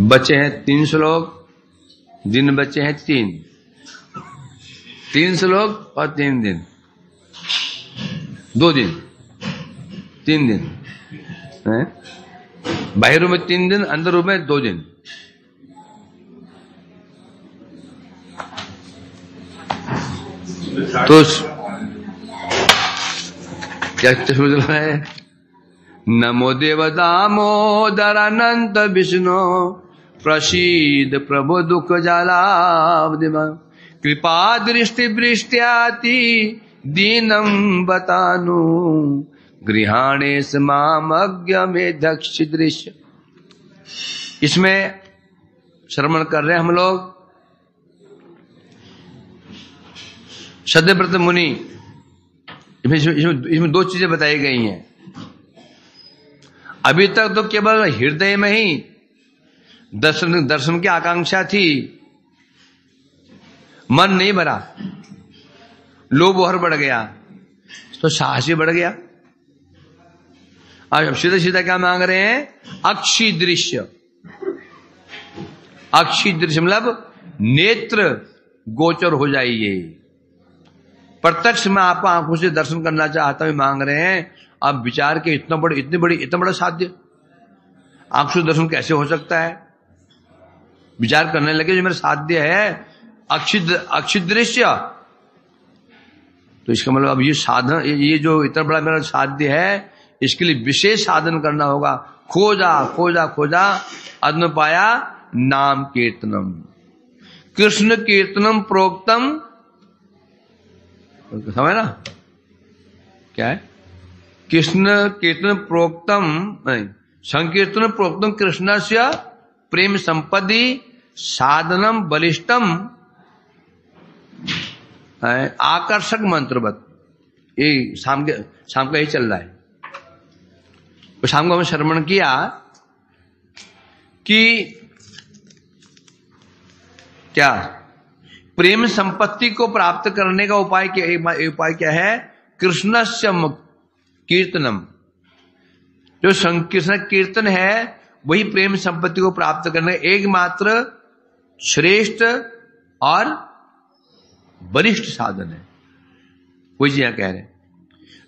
बचे हैं 3 श्लोक, दिन बचे हैं 3 श्लोक और 3 दिन, 2 दिन, 3 दिन है। बाहर रूप में 3 दिन, अंदर रूप में 2 दिन। तो क्या समझ रहा है? नमो देव दामोदर अनंत विष्णु प्रसीद प्रभु दुख जलाब्धिम कृपा दृष्टि वृष्ट्याति दीनम बतानु गृहाणेश मामज्ञ में दक्ष दृश्य। इसमें श्रवण कर रहे हैं हम लोग सत्यव्रत मुनि। इसमें 2 चीजें बताई गई हैं। अभी तक तो केवल हृदय में ही दर्शन की आकांक्षा थी, मन नहीं भरा, लोभ और बढ़ गया तो साहस भी बढ़ गया। अब सीधा सीधा क्या मांग रहे हैं? अक्षी दृश्य। अक्षी दृश्य मतलब नेत्र गोचर हो जाइए, प्रत्यक्ष में आप आंखों से दर्शन करना चाहता हूं मांग रहे हैं। अब विचार के इतना बड़ा साध्य आंख से दर्शन कैसे हो सकता है? विचार करने लगे जो मेरा साध्य है अक्षित दृश्य, तो इसका मतलब अब ये साधन, ये जो इतना बड़ा मेरा साध्य है, इसके लिए विशेष साधन करना होगा। खोजा खोजा खोजा अदन पाया नाम कीर्तनम, कृष्ण कीर्तनम प्रोक्तम, समझ ना क्या है? कृष्ण कीर्तन प्रोक्तम, संकीर्तन प्रोक्तम कृष्णस्य प्रेम संपत्ति साधनम बलिष्ठम आकर्षक मंत्रवत। ये शाम का ही चल रहा है। तो शाम को हमने श्रवण किया कि क्या प्रेम संपत्ति को प्राप्त करने का उपाय क्या है? कृष्णस्य कीर्तनम। जो संकीर्तन कीर्तन है वही प्रेम संपत्ति को प्राप्त करने का एकमात्र श्रेष्ठ और वरिष्ठ साधन है। वही जी कह रहे हैं।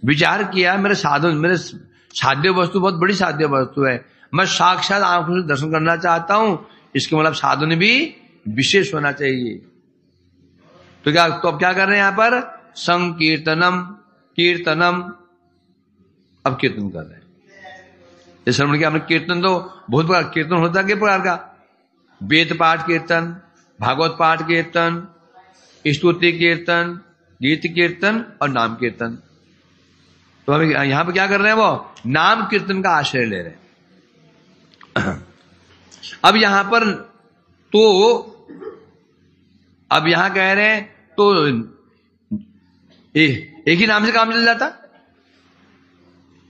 विचार किया, मेरे साध्य वस्तु बहुत बड़ी साध्य वस्तु है, मैं साक्षात आंखों से दर्शन करना चाहता हूं, इसके मतलब साधन भी विशेष होना चाहिए। तो अब क्या कर रहे हैं यहां पर? संकीर्तनम, कीर्तनम। अब कीर्तन कर रहे हैं। इस श्रवण के हमने कीर्तन तो बहुत प्रकार कीर्तन होता है, किस प्रकार का? वेद पाठ कीर्तन, भागवत पाठ कीर्तन, स्तुति कीर्तन, गीत कीर्तन और नाम कीर्तन। तो हम यहां पर क्या कर रहे हैं? वो नाम कीर्तन का आश्रय ले रहे हैं। अब यहां पर अब यहां कह रहे हैं तो एक ही नाम से काम चल जाता।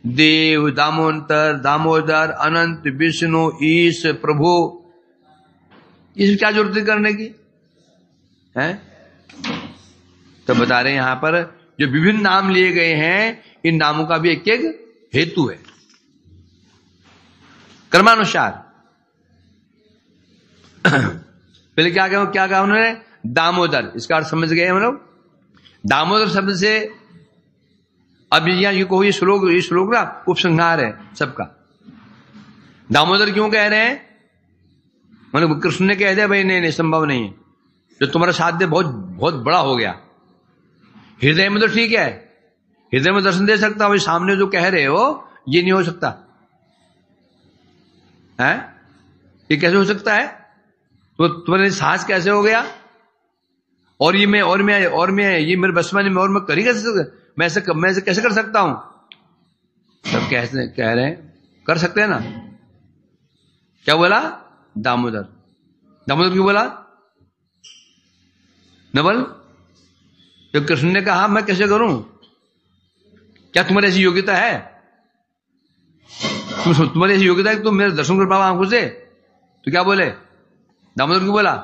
देव, दामोदर, अनंत, विष्णु, ईश, प्रभु, इसमें क्या जरूरत है करने की है? तो बता रहे हैं यहां पर जो विभिन्न नाम लिए गए हैं, इन नामों का भी एक एक हेतु है क्रमानुसार। पहले क्या कहा उन्होंने? दामोदर। इसका अर्थ समझ गए हम लोग। दामोदर शब्द से अब ये श्लोक ना उपसंहार है सबका। दामोदर क्यों कह रहे हैं? मतलब कृष्ण ने कह दिया भाई नहीं संभव नहीं है, जो तुम्हारा साध्य बहुत बहुत बड़ा हो गया। हृदय में तो ठीक है, हृदय में दर्शन दे सकता हूं, सामने जो कह रहे हो ये नहीं हो सकता है। ये कैसे हो सकता है? तो तुम्हारे साहस कैसे हो गया? और ये ये मेरे बस में और मैं कर ही कैसे सकता? मैं ऐसे कैसे कर सकता हूं? सब कैसे कह रहे हैं? कर सकते हैं ना। क्या बोला? दामोदर। दामोदर क्यों बोला? नवल, जब कृष्ण ने कहा मैं कैसे करूं, क्या तुम्हारी ऐसी योग्यता है? तुम्हारी ऐसी योग्यता है कि तुम मेरे दर्शन कर पाओ आंखों से? तो क्या बोले? दामोदर क्यों बोला?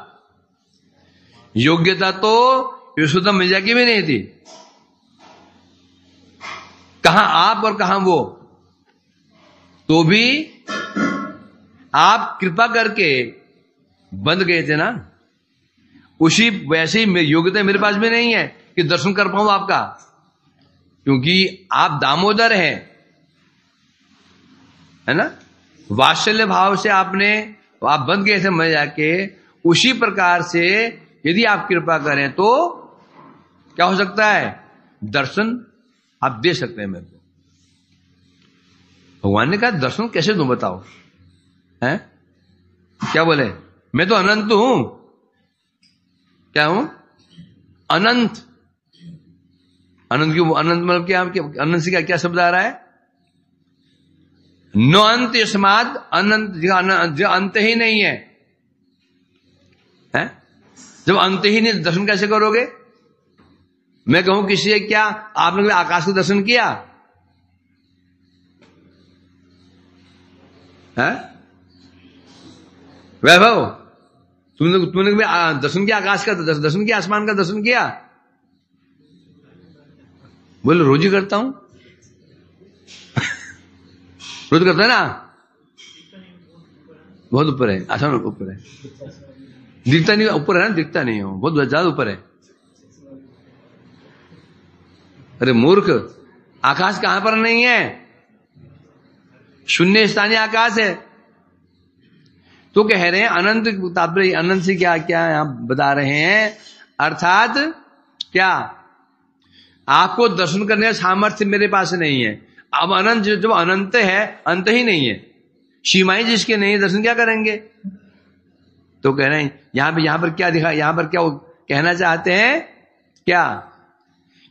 योग्यता तो यशोदा मैया की भी नहीं थी। कहां आप और कहां वो? तो भी आप कृपा करके बंद गए थे ना, उसी वैसे ही योग्यता मेरे पास भी नहीं है कि दर्शन कर पाऊं आपका, क्योंकि आप दामोदर हैं, है ना। वात्सल्य भाव से आप बंद गए थे मैं जाके, उसी प्रकार से यदि आप कृपा करें तो क्या हो सकता है, दर्शन आप दे सकते हैं मेरे को। भगवान ने कहा दर्शन कैसे दूं बताओ, हैं? क्या बोले, मैं तो अनंत हूं। क्या हूं? अनंत। अनंत क्यों? अनंत मतलब क्या? अनंत से क्या शब्द आ रहा है? नो अंत यस्माद अनंत, जो अंत ही नहीं है, हैं? जब अंत ही नहीं दर्शन कैसे करोगे? मैं कहूं किसी से, क्या आपने आकाश का दर्शन किया है? वैभव, तुमने दर्शन किया आकाश का दर्शन किया, आसमान का दर्शन किया? बोलो रोज ही करता हूं। रोज करता है ना, बहुत ऊपर है, आसमान ऊपर है, दिखता नहीं, ऊपर है ना, दिखता नहीं हो, बहुत ज्यादा ऊपर है। अरे मूर्ख, आकाश कहां पर नहीं है? शून्य स्थानीय आकाश है। तो कह रहे हैं अनंत, तात्पर्य अनंत से क्या क्या यहां बता रहे हैं, अर्थात क्या, आपको दर्शन करने का सामर्थ्य मेरे पास नहीं है। अब अनंत, जब अनंत है, अंत ही नहीं है, सीमाएं जिसके नहीं, दर्शन क्या करेंगे? तो कह रहे हैं यहां पर क्या दिखा, यहां पर क्या कहना चाहते हैं, क्या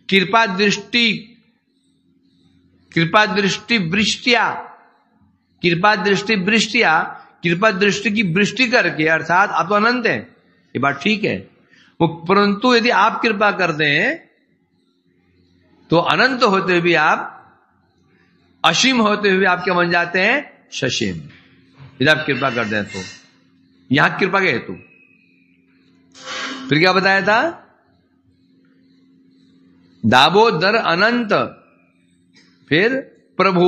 कृपा दृष्टि वृष्टिया, कृपा दृष्टि की वृष्टि करके, अर्थात आप तो अनंत है, ये बात ठीक है, परंतु यदि आप कृपा कर दें तो अनंत होते हुए भी आप, असीम होते हुए आप क्या बन जाते हैं? ससीम। यदि आप कृपा कर दें तो, यहां कृपा के हेतु। फिर क्या बताया था? दामोदर अनंत, फिर प्रभु,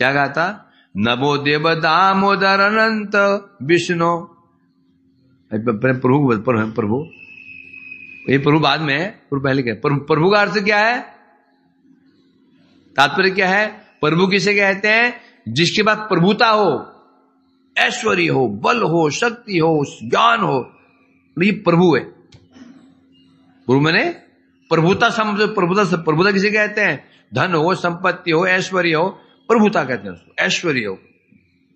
क्या कहा था? नमो देव दामोदर अनंत विष्णु। प्रभु, ये प्रभु बाद में है, प्रभु पहले क्या? प्रभु का अर्थ क्या है? तात्पर्य क्या है? प्रभु किसे कहते हैं? जिसके पास प्रभुता हो, ऐश्वर्य हो, बल हो, शक्ति हो, ज्ञान हो, ये प्रभु है। प्रभु मैंने प्रभुता, प्रभुता किसे कहते हैं? धन हो, संपत्ति हो, ऐश्वर्य हो, प्रभुता कहते हैं उसको। ऐश्वर्य हो,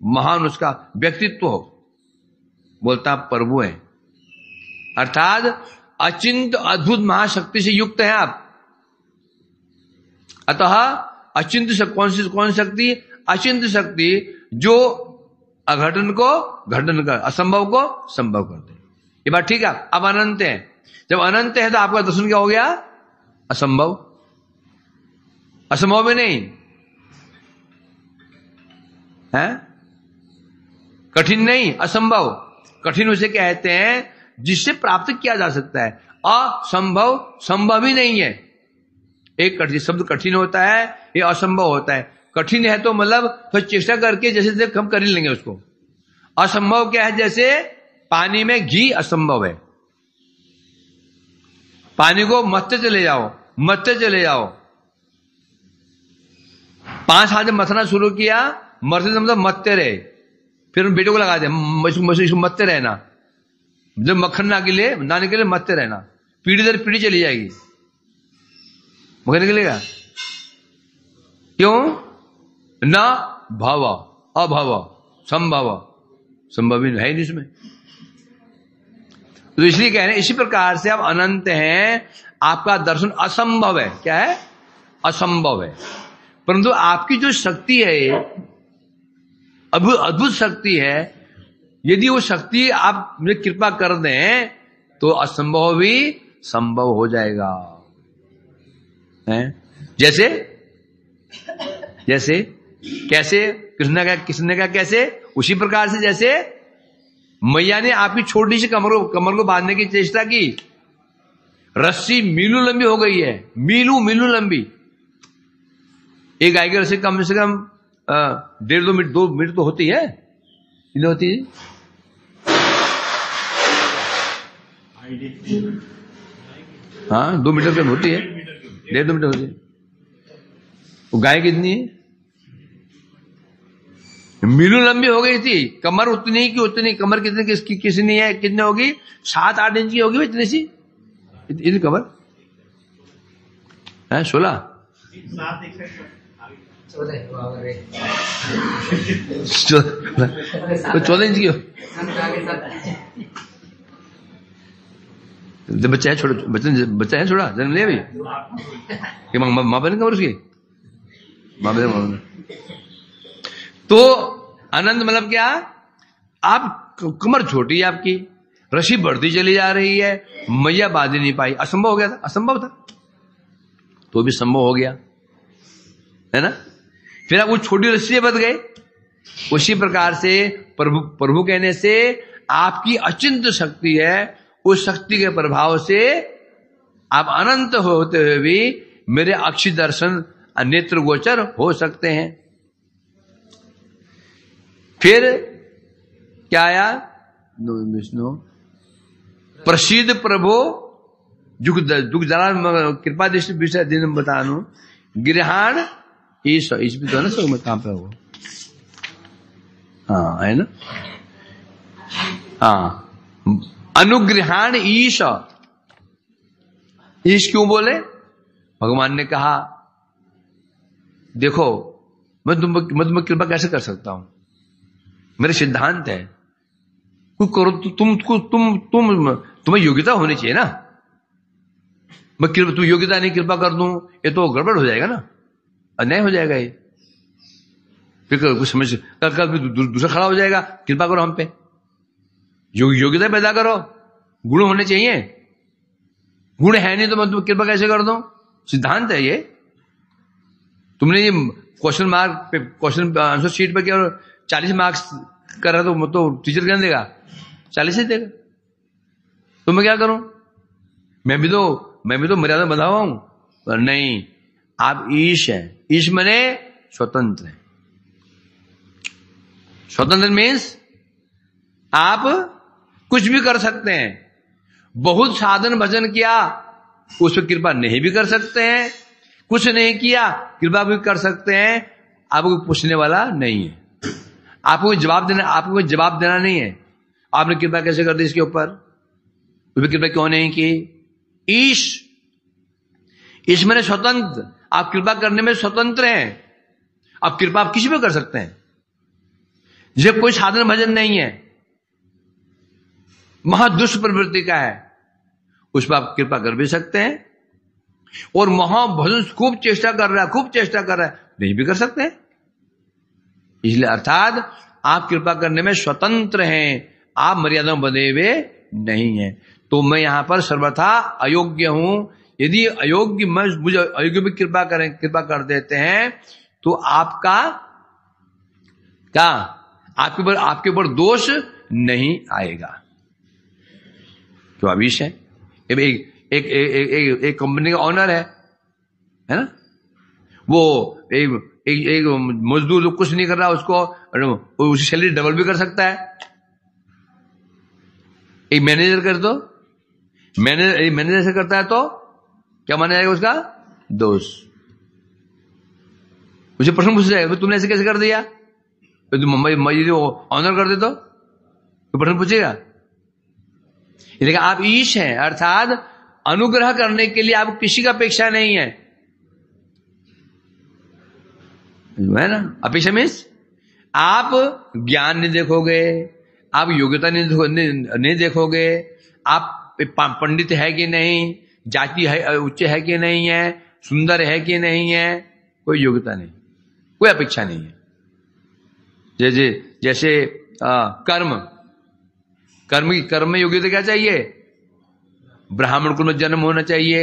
महान उसका व्यक्तित्व हो, बोलता प्रभु है, अर्थात अचिंत अद्भुत महाशक्ति से युक्त है आप। अतः अचिंत कौन शक्ति? अचिंत शक्ति जो अघटन को घटन कर, असंभव को संभव कर दे। ये बात ठीक है। अब अनंत है, जब अनंत है तो आपका दर्शन क्या हो गया? असंभव। असंभव में नहीं है, कठिन नहीं, असंभव। कठिन उसे कहते हैं जिससे प्राप्त किया जा सकता है, असंभव संभव ही नहीं है। एक कठिन शब्द कठिन होता है, ये असंभव होता है। कठिन है तो मतलब फिर चेष्टा करके जैसे हम कर ही लेंगे उसको। असंभव क्या है? जैसे पानी में घी असंभव है, पानी को मथते चले जाओ, 5 हाथ मथना शुरू किया, मरते मतलब मथते रहे, फिर बेटे को लगा दे, मथते रहना, जब मक्खन ना निकले मथते रहना, पीढ़ी दर पीढ़ी चली जाएगी, मक्खन निकलेगा क्यों? न भव अभव संभव ही है नहीं इसमें। तो इसलिए कह रहे हैं इसी प्रकार से आप अनंत हैं, आपका दर्शन असंभव है। क्या है? असंभव है। परंतु आपकी जो शक्ति है, अद्भुत शक्ति है, यदि वो शक्ति आप मुझे कृपा कर दें तो असंभव भी संभव हो जाएगा। है? जैसे कैसे? किसने कहा कैसे? उसी प्रकार से जैसे मैया ने आपकी छोटी सी कमर को बांधने की चेष्टा की, रस्सी मीलों लंबी हो गई है, मीलों लंबी। एक गाय की रस्सी कम से कम 1.5 2 मिनट तो होती है, नहीं होती है? हाँ 2 मीटर पे होती है, 1.5 मीटर होती है। वो गाय कितनी है? मीलों लंबी हो गई थी, कमर उतनी की उतनी, कमर कितनी किसनी है, कितनी होगी? 7-8 इंच की होगी इतनी सी, इतनी कमर है। 16 इंच की हो। बच्चा है छोटा, बच्चा है छोटा, जन्म लिया अभी, माँ बहन कमर उसकी, माँ बहन। तो आनंद मतलब क्या? आप कमर छोटी है आपकी, रस्सी बढ़ती चली जा रही है, मैया बांध नहीं पाई, असंभव हो गया था, असंभव था, तो भी संभव हो गया, है ना? फिर आप वो छोटी रस्सी से बच गए। उसी प्रकार से प्रभु कहने से आपकी अचिंत्य शक्ति है, उस शक्ति के प्रभाव से आप अनंत होते हुए भी मेरे अक्षि दर्शन नेत्र गोचर हो सकते हैं। फिर क्या आया? विष्णु प्रसिद्ध प्रभु जुग जला कृपा दृष्टि विषय दिन बतानु गृहाण ईश भी तो है ना, सब में कहां पे हो? हाँ है ना, हाँ अनुग्रहाण ईश। ईश क्यों बोले? भगवान ने कहा देखो मैं तुम्हें कृपा कैसे कर सकता हूं, मेरे सिद्धांत है, कुछ करो तो तुम्हें योग्यता होनी चाहिए ना। मैं तुम योग्यता नहीं कृपा कर दूं, ये तो गड़बड़ हो जाएगा ना, अन्याय हो जाएगा ये। फिर कुछ समझ कल दूसरा खड़ा हो जाएगा, कृपा करो हम पे, योग्यता पैदा करो, गुण होने चाहिए, गुण है नहीं तो मैं तुम्हें कृपा कैसे कर दूं? सिद्धांत है ये। तुमने ये क्वेश्चन मार्क पे, क्वेश्चन आंसर शीट पे क्या 40 मार्क्स कर रहा तो टीचर क्या देगा? 40 ही देगा। तो मैं क्या करूं? मैं भी तो मर्यादा बंधा हुआ हूं, पर नहीं, आप ईश है। ईश मने स्वतंत्र है। स्वतंत्र मीन्स आप कुछ भी कर सकते हैं। बहुत साधन भजन किया, उस पर कृपा नहीं भी कर सकते हैं, कुछ नहीं किया कृपा भी कर सकते हैं, आपको पूछने वाला नहीं है, आपको जवाब देना नहीं है। आपने कृपा कैसे कर दी इसके ऊपर, उसमें कृपा क्यों नहीं की? ईश मैंने स्वतंत्र, आप कृपा करने में स्वतंत्र हैं। आप कृपा आप किसी पे कर सकते हैं, जिसे कोई साधन भजन नहीं है, महादुष्ट प्रवृत्ति का है, उस पर आप कृपा कर भी सकते हैं। और महाभजन खूब चेष्टा कर रहा है, नहीं भी कर सकते हैं। इसलिए अर्थात आप कृपा करने में स्वतंत्र हैं, आप मर्यादा में बंधे हुए नहीं हैं। तो मैं यहां पर सर्वथा अयोग्य हूं। यदि अयोग्य मुझे अयोग्य भी कृपा कर देते हैं तो आपका क्या, आपके ऊपर दोष नहीं आएगा। तो अभिष है, एक कंपनी का ऑनर है ना, वो एक मजदूर कुछ नहीं कर रहा, उसको उसकी सैलरी डबल भी कर सकता है। एक मैनेजर कर दो, मैनेजर से करता है तो क्या माना जाएगा? उसका दोष। मुझे प्रश्न पूछा जाएगा तुमने ऐसे कैसे कर दिया, तो तुम मुंबई ऑनर कर दे तो प्रश्न पूछेगा। लेकिन आप ईश हैं, अर्थात अनुग्रह करने के लिए आप किसी का अपेक्षा नहीं है ना। अपेक्षा मीन्स आप ज्ञान नहीं देखोगे, आप योग्यता नहीं देखोगे, आप पंडित है कि नहीं, जाति है उच्च है कि नहीं है, सुंदर है कि नहीं है, कोई योग्यता नहीं, कोई अपेक्षा नहीं है। जैसे कर्म में योग्यता क्या चाहिए? ब्राह्मण कुल में जन्म होना चाहिए,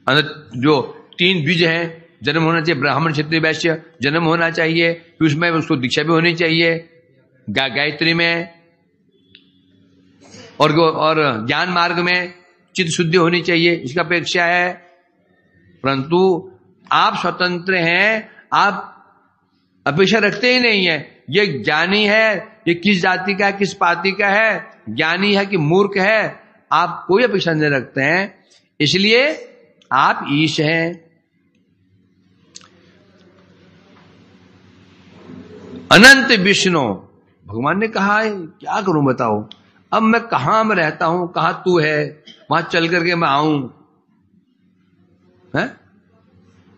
जो 3 बीज हैं जन्म होना चाहिए, ब्राह्मण क्षत्रिय वैश्य जन्म होना चाहिए, फिर उसमें उसको दीक्षा भी होनी चाहिए गायत्री में, और ज्ञान मार्ग में चित्त शुद्धि होनी चाहिए, इसका अपेक्षा है। परंतु आप स्वतंत्र हैं, आप अपेक्षा रखते ही नहीं है। ये ज्ञानी है, ये किस जाति का है, किस पाति का है, ज्ञानी है कि मूर्ख है, आप कोई अपेक्षा नहीं रखते हैं। इसलिए आप ईश हैं। अनंत विष्णु, भगवान ने कहा है क्या करूं बताओ, अब मैं कहां में रहता हूं, कहां तू है, वहां चल करके मैं आऊं है?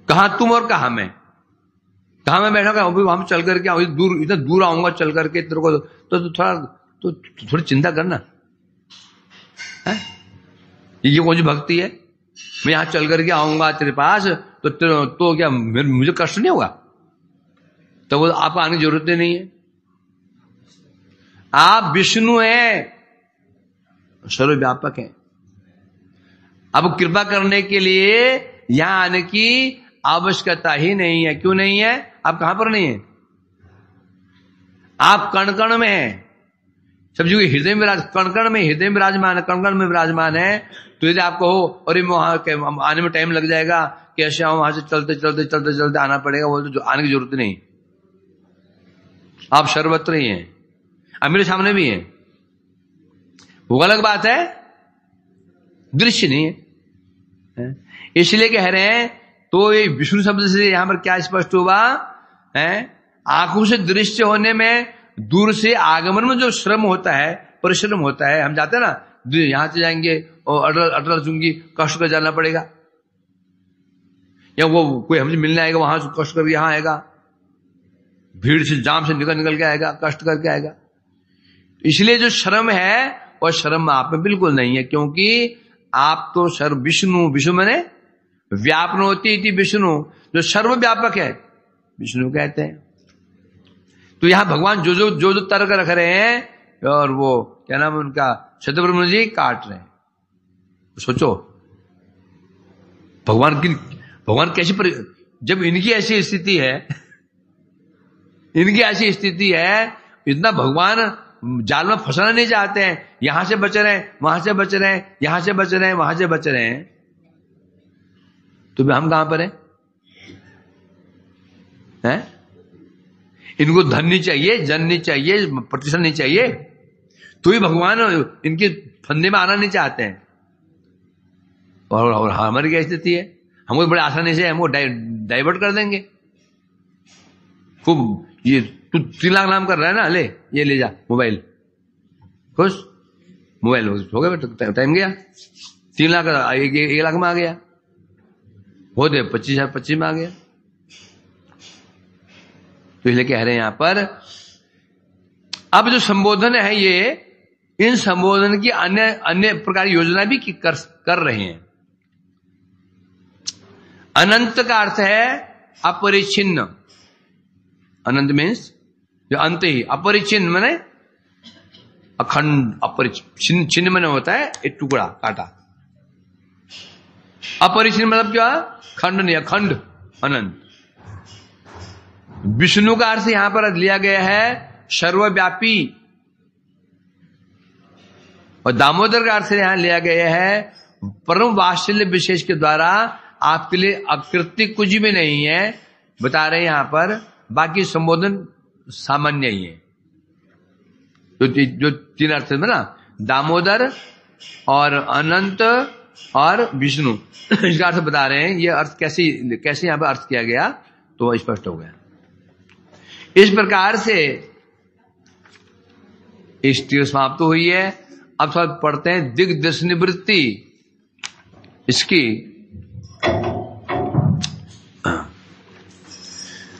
कहां तुम और कहां मैं, कहां मैं बैठा हम चल करके आऊं, दूर, इतना दूर आऊंगा चल करके तेरे को, तो थोड़ी चिंता करना है? ये कौन सी भक्ति है? मैं यहां चल करके आऊंगा तेरे पास तो क्या मुझे कष्ट नहीं होगा? तो वो आप आने की जरूरत नहीं है। आप विष्णु हैं, सर्वव्यापक हैं। अब कृपा करने के लिए यहां आने की आवश्यकता ही नहीं है। क्यों नहीं है? आप कहां पर नहीं है? आप कण कण में हैं। सब जगह हृदय में कण कण में हृदय में विराजमान है, कण कण में विराजमान है। तो यदि आप कहो अरे वहां आने में टाइम लग जाएगा, कैसे आऊं, वहां से चलते चलते चलते चलते आना पड़ेगा, वो तो आने की जरूरत नहीं। आप सर्वत्र ही हैं, अब मेरे सामने भी हैं। वो अलग बात है, दृश्य नहीं है। इसलिए कह रहे हैं, तो ये विष्णु शब्द से यहां पर क्या स्पष्ट हुआ है? आंखों से दृश्य होने में, दूर से आगमन में जो श्रम होता है, परिश्रम होता है। हम जाते हैं ना, यहां से जाएंगे और अटल चुंगी कष्ट कर जाना पड़ेगा, या वो कोई हमसे मिलने आएगा वहां से कष्ट करके यहां आएगा, भीड़ से जाम से निकल के आएगा, कष्ट करके आएगा। इसलिए जो श्रम है वह श्रम आप में बिल्कुल नहीं है, क्योंकि आप तो सर्व विष्णु, विष्णु मैंने व्यापनोति इति विष्णु, जो सर्वव्यापक है विष्णु कहते हैं। तो यहां भगवान जो तर्क रख रहे हैं, और वो क्या नाम है उनका, शतब्रह्म जी काट रहे हैं। सोचो भगवान कैसी जब इनकी ऐसी स्थिति है, इनकी ऐसी स्थिति है, इतना भगवान जाल में फंसाना नहीं चाहते हैं। यहां से बच रहे हैं, वहां से बच रहे हैं, यहां से बच रहे हैं, वहां से बच रहे हैं। तो हम कहां पर हैं? इनको धन नहीं चाहिए, जन नहीं चाहिए, प्रतिष्ठा नहीं चाहिए, तो ही भगवान इनके फंदे में आना नहीं चाहते हैं। और हमारी क्या स्थिति है? हमको बड़े आसानी से हमको डाइवर्ट कर देंगे। खूब ये तू 3 लाख नाम कर रहा है ना, ले ये ले जा मोबाइल, खुश मोबाइल हो गया, टाइम गया, 3 लाख 1 लाख में आ गया, हो दे 25 में आ गया। तो इसलिए कह रहे हैं यहां पर, अब जो संबोधन है ये, इन संबोधन की अन्य प्रकार योजना भी कर रहे हैं। अनंत का अर्थ है अपरिच्छिन्न। अनंत मीन्स जो अंत ही, अपरिच्छिन्न माने अखंड, अपरिच्छिन्न, छिन्न माने होता है एक टुकड़ा काटा। अपरिच्छिन्न मतलब क्या? खंड नहीं, अखंड, अनंत। विष्णु का अर्थ यहां पर लिया गया है सर्वव्यापी, और दामोदर का अर्थ यहां लिया गया है परम वात्सल्य विशेष के द्वारा आपके लिए अकृत्य कुछ भी नहीं है, बता रहे हैं यहां पर। बाकी संबोधन सामान्य ही है। जो 3 अर्थ है ना, दामोदर और अनंत और विष्णु, इसका अर्थ बता रहे हैं। ये अर्थ कैसे यहां पर अर्थ किया गया, तो स्पष्ट हो गया। इस प्रकार से स्थिति समाप्त हुई है। अब थोड़ा पढ़ते हैं दिग्दर्श निवृत्ति इसकी।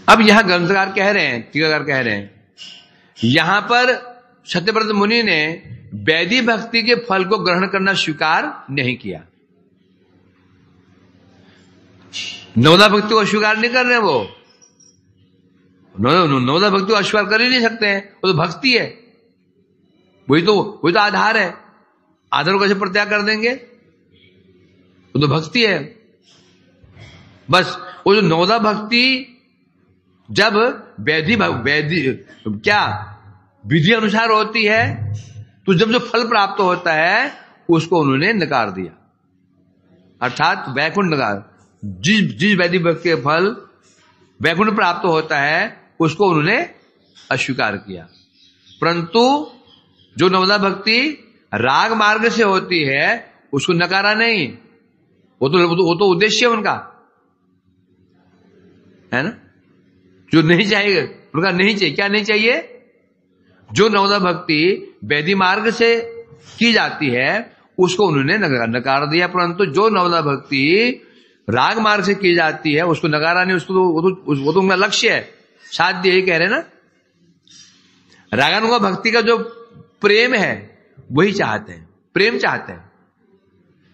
अब यहां ग्रंथकार कह रहे हैं, टीकाकार कह रहे हैं, यहां पर सत्यव्रत मुनि ने वैदिक भक्ति के फल को ग्रहण करना स्वीकार नहीं किया। नवदा भक्ति को स्वीकार नहीं कर रहे वो, नवदा भक्ति को अस्वीकार कर ही नहीं सकते हैं, वो तो भक्ति है, वही तो आधार है। आधार को कैसे प्रत्याग कर देंगे? वो तो भक्ति है। बस वो जो नवदा भक्ति जब वैधि क्या विधि अनुसार होती है, तो जब जो फल प्राप्त होता है उसको उन्होंने नकार दिया, अर्थात वैकुंठ नकार। जिस वैदिक भक्ति के फल वैकुंठ प्राप्त होता है उसको उन्होंने अस्वीकार किया। परंतु जो नवदा भक्ति राग मार्ग से होती है उसको नकारा नहीं, वो तो उद्देश्य है उनका, है ना। जो नहीं चाहिए उनका नहीं चाहिए, क्या नहीं चाहिए? जो नवदा भक्ति वैधि मार्ग से की जाती है उसको उन्होंने नकार दिया, परंतु जो नवदा भक्ति राग मार्ग से की जाती है उसको नकारा नहीं, उसको वो तो उनका लक्ष्य है, साध्य, यही कह रहे ना। रागानुगा भक्ति का जो प्रेम है वही चाहते हैं, प्रेम चाहते हैं।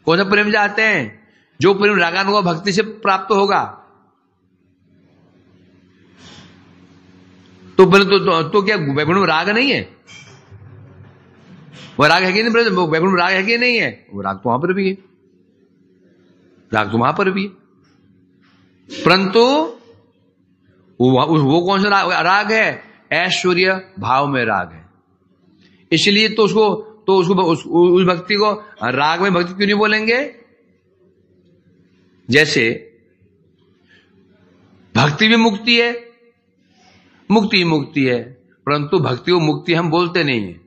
कौन सा प्रेम चाहते हैं? जो प्रेम रागानुगा भक्ति से प्राप्त होगा। तो क्या वैकुंठ में राग नहीं है? वो राग है कि नहीं? वैकुंठ में राग है कि नहीं है? वो राग तो वहां पर भी है, राग तो वहां पर भी है, परंतु वो कौन सा राग है? ऐश्वर्य भाव में राग है। इसलिए तो उसको उस भक्ति को राग में भक्ति क्यों नहीं बोलेंगे? जैसे भक्ति भी मुक्ति है, मुक्ति ही मुक्ति है, परंतु भक्ति को मुक्ति हम बोलते नहीं है,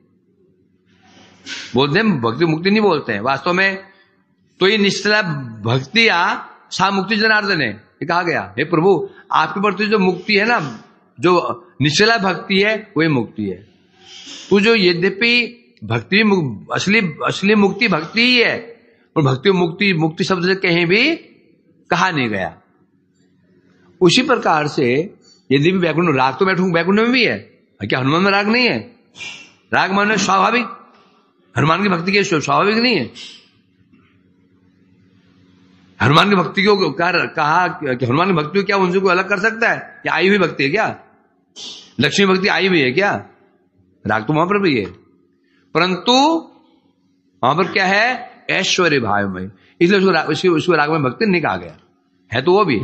बोलते हैं भक्ति मुक्ति नहीं बोलते हैं। वास्तव में तो ये निश्चला भक्ति या सा मुक्ति जनार्दन है, ये कहा गया। हे प्रभु, आपके प्रति जो मुक्ति है ना, जो निश्चला भक्ति है वही मुक्ति है। तो जो यद्यपि भक्ति असली मुक्ति भक्ति ही है, और भक्ति मुक्ति शब्द से कहीं भी कहा नहीं गया। उसी प्रकार से यदि भी वैकुंठ राग तो वैकुंठ में भी है, क्या हनुमान में राग नहीं है? राग माने स्वाभाविक, हनुमान की भक्ति के स्वाभाविक नहीं है। हनुमान की भक्ति को कहा कि हनुमान की भक्ति को क्या उनसे कोई अलग कर सकता है? क्या आई हुई भक्ति है क्या? लक्ष्मी भक्ति आई हुई है क्या? राग तो वहां पर भी है, परंतु वहां पर क्या है? ऐश्वर्य भाव में, इसलिए उसको राग में भक्ति नहीं कहा गया है, तो वो भी।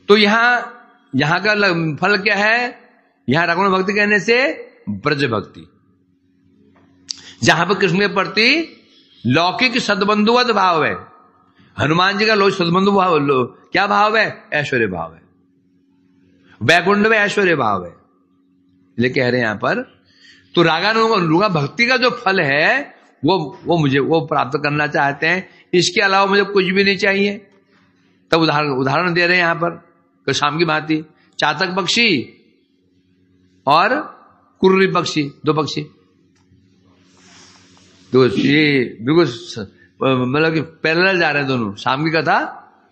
तो यहां का फल क्या है? यहां राग में भक्ति कहने से ब्रज भक्ति, जहां पर कृष्ण के प्रति लौकिक सद्बंधुवत भाव है। हनुमान जी का लौकिक सद्बंधु भाव क्या भाव है? ऐश्वर्य भाव है। वैकुंठ में ऐश्वर्य भाव है, इसलिए कह रहे हैं यहां पर। तो रागानुगा भक्ति का जो फल है वो मुझे वो प्राप्त करना चाहते हैं, इसके अलावा मुझे कुछ भी नहीं चाहिए। तब उदाहरण दे रहे हैं यहां पर शाम की भांति, चातक पक्षी और कुर्री पक्षी, दो पक्षी, तो ये बिल्कुल मतलब कि पैरेलल जा रहे हैं दोनों, शाम की कथा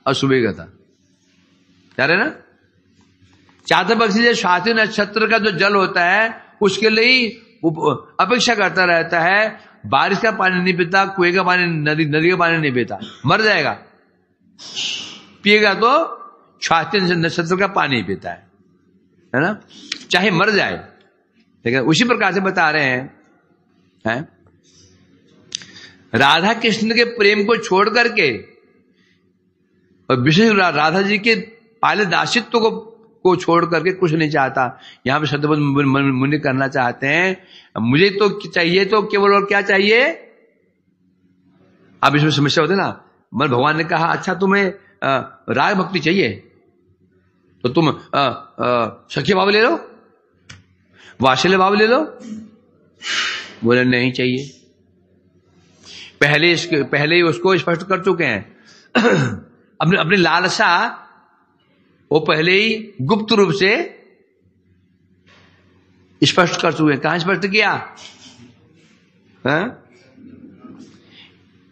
और सुबह की कथा जा रहे ना। चातक पक्षी जो स्वाति नक्षत्र का जो जल होता है उसके लिए ही अपेक्षा करता रहता है, बारिश का पानी नहीं पीता, कुएं का पानी, नदी का पानी नहीं पीता, मर जाएगा। पिएगा तो स्वाति नक्षत्र का पानी पीता है ना, चाहे मर जाए। लेकिन उसी प्रकार से बता रहे हैं राधा कृष्ण के प्रेम को छोड़ करके और विशेष राधा जी के पाले दासित्व को छोड़ करके कुछ नहीं चाहता। यहां पे शब्द मुनि करना चाहते हैं, मुझे तो चाहिए तो केवल और क्या चाहिए? अब इसमें समस्या होती है ना, मतलब भगवान ने कहा अच्छा तुम्हें राग भक्ति चाहिए तो तुम सखी भाव ले लो, वात्सल्य भाव ले लो। बोले नहीं चाहिए, पहले ही उसको स्पष्ट कर चुके हैं। अपनी लालसा वो पहले ही गुप्त रूप से स्पष्ट कर चुके हैं। कहां स्पष्ट किया?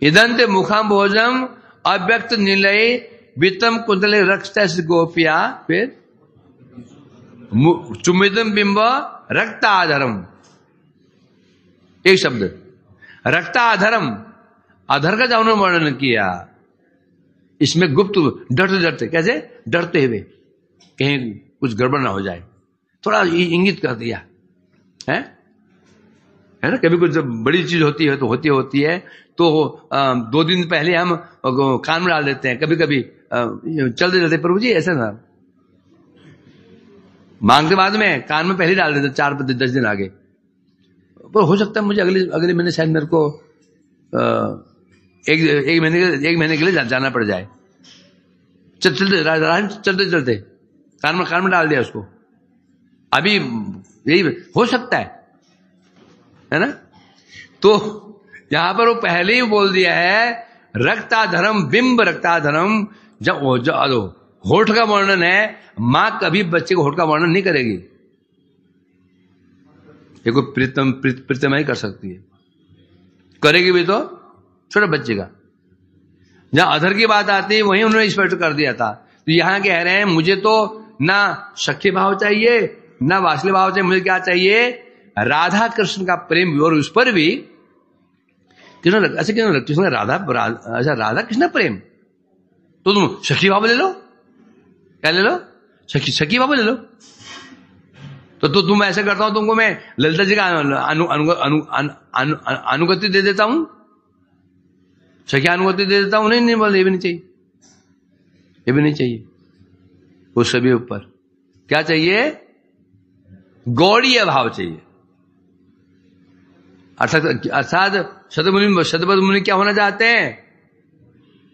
इदंत मुखम भोजम अव्यक्त निलय वितम कुंतले रक्त गोपिया, फिर चुमिदम बिंब रक्त आधरम, एक शब्द रक्त आधरम, अधर का जब वर्णन किया इसमें गुप्त डरते डरते, कैसे डरते हुए कहीं कुछ गड़बड़ ना हो जाए, थोड़ा इंगित कर दिया है ना। कभी कुछ जब बड़ी चीज होती है तो होती है तो 2 दिन पहले हम कान में डाल देते हैं, कभी कभी चलते चलते प्रभु जी ऐसा ना मांगते बाद में कान में पहले डाल देते 4-10 दिन आगे। पर हो सकता है मुझे अगले महीने शायद मेरे को एक महीने के लिए जाना पड़ जाए। चलते चलते कान में डाल दिया उसको, अभी यही हो सकता है ना। तो यहां पर वो पहले ही बोल दिया है रक्ताधरम बिंब रक्ताधरम। जब होठ का वर्णन है, मां कभी बच्चे को होठ का वर्णन नहीं करेगी, ये कोई प्रीतम ही कर सकती है, करेगी भी तो छोटे बच्चे का। जहां अधर की बात आती है वहीं उन्होंने स्पष्ट कर दिया था। तो यहां कह रहे हैं मुझे तो ना सख्य भाव चाहिए ना वात्सल्य भाव चाहिए, मुझे क्या चाहिए, राधा कृष्ण का प्रेम। और उस पर भी कृष्ण राधा कृष्ण प्रेम, तो तुम सखी भाव ले लो, क्या ले लो, सखी भाव ले लो। तो तुम ऐसे करता हूं, तुमको मैं ललिता जी का अनुगति दे देता हूं, सखी अनुगति दे देता हूं। नहीं बोल, ये भी नहीं चाहिए, ये भी नहीं चाहिए। उस सभी ऊपर क्या चाहिए, गौड़ीय भाव चाहिए। अर्थात शतपथ मुनि क्या होना चाहते हैं,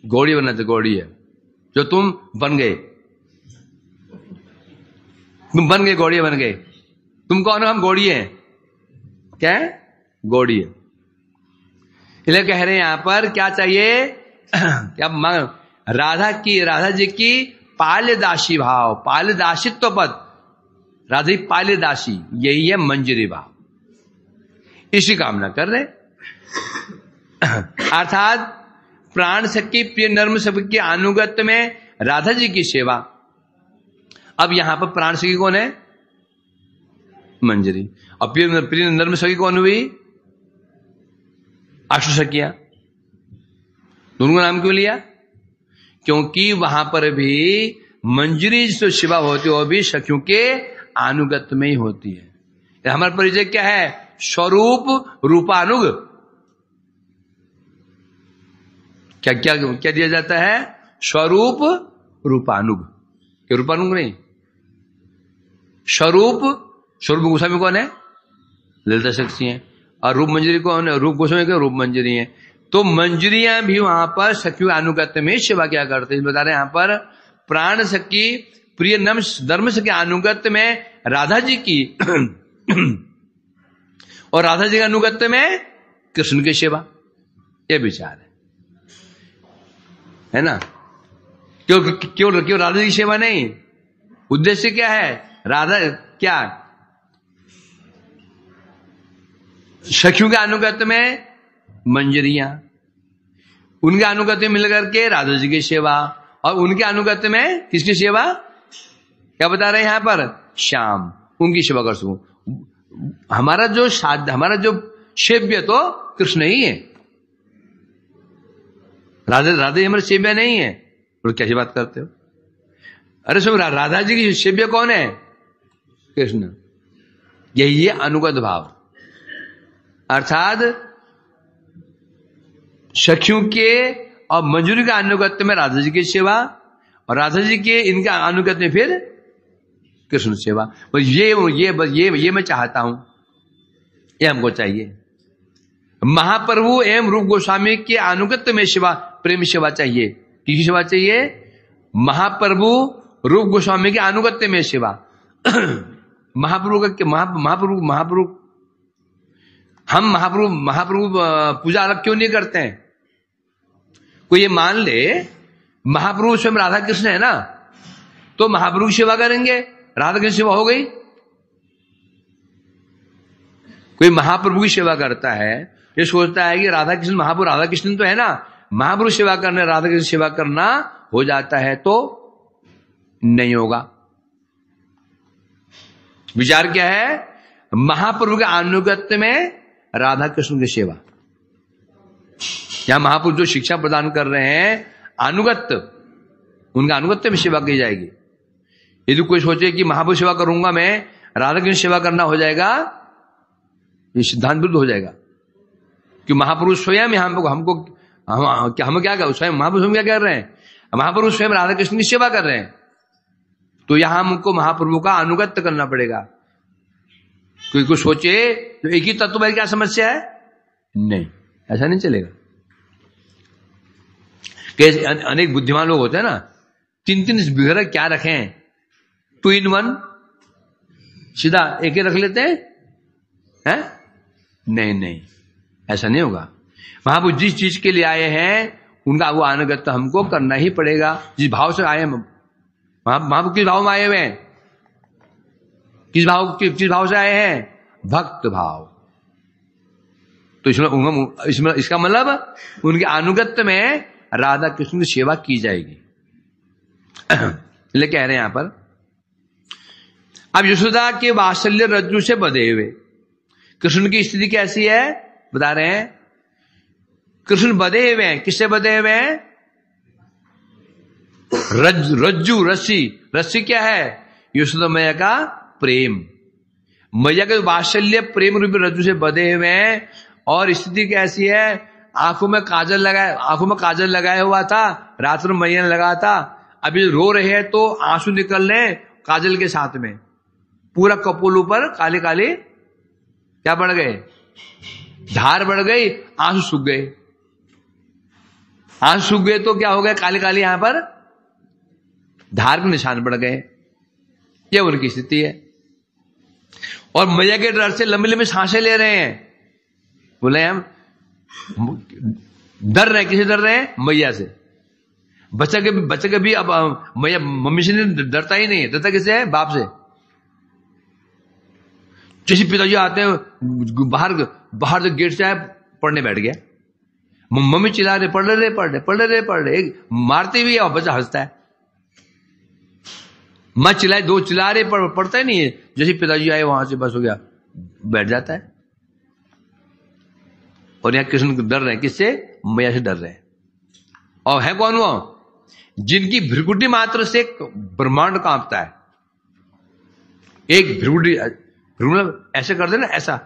गौड़ी बनना चाहते, गौड़ी है जो तुम बन गए, गौड़ी बन गए। तुम कौन हो, हम गौड़ी हैं, क्या है, गौड़ी है। इसलिए कह रहे हैं यहां पर क्या चाहिए, क्या राधा जी की पाल्यदासी भाव, पाल्यदासित्व पद, राधा की पाल्यदासी, यही है मंजरी भाव, इसी कामना कर रहे। अर्थात प्राण सखी प्रिय नर्म सखी के अनुगत्य में राधा जी की सेवा। अब यहां पर प्राण सखी कौन है, मंजरी। और प्रिय नर्म सखी कौन हुई, अष्ट सखियां। दोनों का नाम क्यों लिया, क्योंकि वहां पर भी मंजरी जो सेवा होती है वो भी सखियों के अनुगत्य में ही होती है। हमारा परिचय क्या है, स्वरूप रूपानुग। क्या क्या क्या दिया जाता है, स्वरूप रूपानुग, क्या रूपानुग नहीं, स्वरूप गोस्वामी कौन है, ललिता शक्ति है, और रूप मंजरी कौन है, रूप गोस्वामी के रूप मंजरी है। तो मंजरियां भी वहां पर सखियों अनुगत्य में सेवा क्या करते हैं, बता रहे हैं यहां पर प्राण सखी प्रिय धर्म सखी अनुगत्य में राधा जी की और राधा जी के अनुगत्य में कृष्ण की सेवा, यह विचार है ना। क्यों राधा जी की सेवा नहीं, उद्देश्य क्या है, राधा क्या सखियों के अनुगत्य में मंजरियां, उनके अनुगत्य में मिलकर के राधा जी की सेवा, और उनके अनुगत्य में किसकी सेवा, क्या बता रहे हैं यहां पर, श्याम, उनकी सेवा कर सकूं। हमारा जो साध्य, हमारा जो सेव्य तो कृष्ण ही है, राधे हमारे सेव्य नहीं है। तो कैसी बात करते हो, अरे सुन, राधा जी की सेव्य कौन है, कृष्ण। यही है अनुगत भाव, अर्थात सखियों के और मंजूरी का अनुगत्य में राधा जी की सेवा, और राधा जी के इनका अनुगत्य में फिर कृष्ण सेवा। बस ये मैं चाहता हूं, ये हमको चाहिए। महाप्रभु एवं रूप गोस्वामी के अनुगत्य में सेवा, प्रेम सेवा चाहिए। किसकी सेवा चाहिए, महाप्रभु रूप गोस्वामी के अनुगत्य में सेवा। महाप्रभु हम महाप्रभु पूजा अलग क्यों नहीं करते हैं। कोई ये मान ले महाप्रभु स्वयं राधा कृष्ण है ना, तो महाप्रभु की सेवा करेंगे, राधा कृष्ण सेवा हो गई। कोई महाप्रभु की सेवा करता है, ये सोचता है कि राधा कृष्ण महाप्रभु राधा कृष्ण तो है ना, महाप्रभु सेवा करने राधा कृष्ण सेवा करना हो जाता है, तो नहीं होगा। विचार क्या है, महाप्रभु के अनुगत्य में राधा कृष्ण की सेवा। यहां महापुरुष जो शिक्षा प्रदान कर रहे हैं, अनुगत्य, उनका अनुगत्य में सेवा की जाएगी। यदि कोई सोचे कि महापुरुष सेवा करूंगा मैं, राधा कृष्ण सेवा करना हो जाएगा, ये सिद्धांत विरुद्ध हो जाएगा। कि महापुरुष स्वयं हमको हम क्या कर, स्वयं महापुरुष हम क्या कर रहे हैं, महापुरुष स्वयं राधा कृष्ण की सेवा कर रहे हैं, तो यहां हमको महाप्रभु का अनुगत्य करना पड़ेगा। कोई कुछ सोचे तो एक ही तत्व में क्या समस्या है, नहीं, ऐसा नहीं चलेगा। अनेक बुद्धिमान लोग होते हैं ना, 3-3 बिघर क्या रखें, 2 in 1, सीधा एक ही रख लेते हैं? नहीं, ऐसा नहीं होगा। महाप्रभु जिस चीज के लिए आए हैं उनका वो अनुगत्य हमको करना ही पड़ेगा। जिस भाव से आए महाप्रभु किस भाव में आए हुए हैं? किस भाव से आए हैं? भक्त भाव। तो इसमें इसका मतलब उनके अनुगत्य में राधा कृष्ण की सेवा की जाएगी। इसलिए कह रहे हैं यहां पर, अब यशोदा के वात्सल्य रज्जु से बंधे हुए कृष्ण की स्थिति कैसी है बता रहे हैं। कृष्ण बंधे हुए हैं। किससे बंधे हुए हैं? रज्जु, रस्सी क्या है? यशोदा मैया का प्रेम, मैया के वात्सल्य प्रेम रूपी रज्जु से बंधे हुए हैं। और स्थिति कैसी है? आंखों में काजल लगाया हुआ था, रात में मैया ने लगाया था। अभी रो रहे हैं तो आंसू निकल रहे काजल के साथ में, पूरा कपोल ऊपर काले काले क्या बढ़ गए? धार बढ़ गई, आंसू सूख गए। आंसू सूख गए तो क्या हो गया? काले काले यहां पर धार के निशान पड़ गए। यह उनकी स्थिति है। और मैया के डर से लंबी लंबी सांसें ले रहे हैं। बोले हम डर रहे हैं। किसे डर रहे हैं? मैया से। बच्चा के भी अब मैया मम्मी से डरता ही नहीं है। डरता किसे है? बाप से। जैसे पिताजी आते हैं बाहर जो गेट से आए, पढ़ने बैठ गया, मम्मी चिल्ला रहे पढ़ रहे, मारते भी है और बच्चा हंसता है। मां चिल्लाए, दो चिल्ला रहे, पढ़ता ही नहीं है। जैसे पिताजी आए वहां से बस हो गया, बैठ जाता है। और यहां कृष्ण डर रहे हैं। किससे? मैया से डर रहे हैं। और है कौन वो? जिनकी भ्रिकुटी मात्र से ब्रह्मांड कांपता है। एक भ्रिकुटी ऐसे कर देना, ऐसा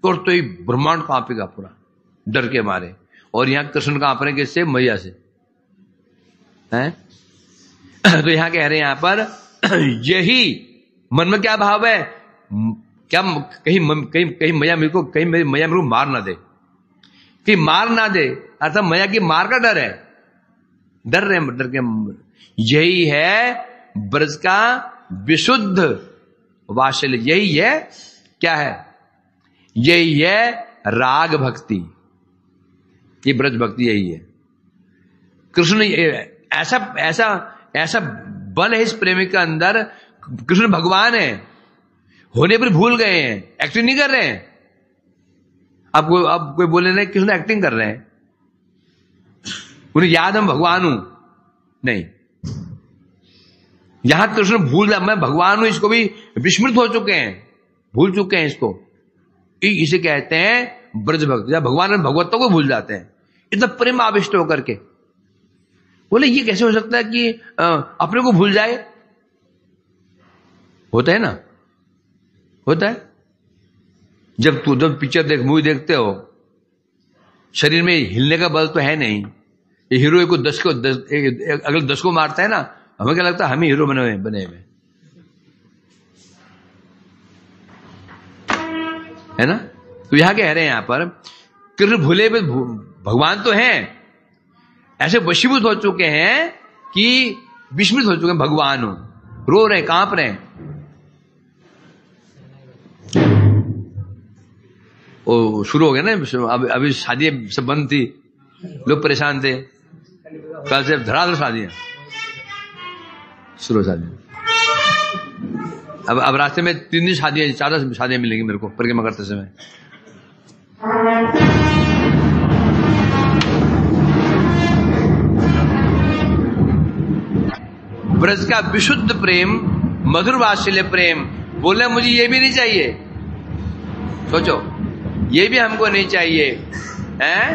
तो ही ब्रह्मांड कांपेगा पूरा, डर के मारे। और यहां कृष्ण कांप रहे किससे? मैया से हैं? तो यहां कह रहे हैं यहां पर यही मन में क्या भाव है? क्या कहीं मैया मेरे को मार ना दे, कि मार ना दे, अर्थात मैया की मार का डर है। डर के यही है ब्रज का विशुद्ध वात्सल्य। यही है क्या है? यही है राग भक्ति। ये ब्रज भक्ति यही है। कृष्ण ऐसा बल है इस प्रेमी के अंदर। कृष्ण भगवान है होने पर भूल गए हैं, एक्टिंग नहीं कर रहे हैं। अब कोई बोले नहीं कृष्ण एक्टिंग कर रहे हैं, उन्हें याद है भगवान हूं। नहीं, यहां कृष्ण मैं भगवान हूं, इसको भी विस्मृत हो चुके हैं, भूल चुके हैं इसको। इसे कहते हैं ब्रज भक्त, या भगवान और भगवतों को भूल जाते हैं इतना प्रेम आविष्ट होकर के। बोले ये कैसे हो सकता है कि अपने को भूल जाए? होता है ना, होता है। जब पिक्चर मूवी देखते हो, शरीर में हिलने का बल तो है नहीं। ये हीरो को 10 अगर 10 को मारता है ना, हमें क्या लगता है? हम ही हीरो बने हुए है ना। तो यहां कह रहे हैं यहां पर कृष्ण भूले हुए भगवान तो हैं, ऐसे वशीभूत हो चुके हैं कि विस्मृत हो चुके हैं भगवान हो, रो रहे, कांप रहे। वो शुरू हो गया ना, अभी शादी सब बंद थी, लोग परेशान थे। कल से धड़ाधड़ शादियां शुरू। शादी अब रास्ते में 3 दिन शादियां, 4 शादियां मिलेंगी मेरे को परिक्रमा करते समय। ब्रज का विशुद्ध प्रेम, मधुर वात्सल्य प्रेम। बोले मुझे ये भी नहीं चाहिए। सोचो, ये भी हमको नहीं चाहिए हैं?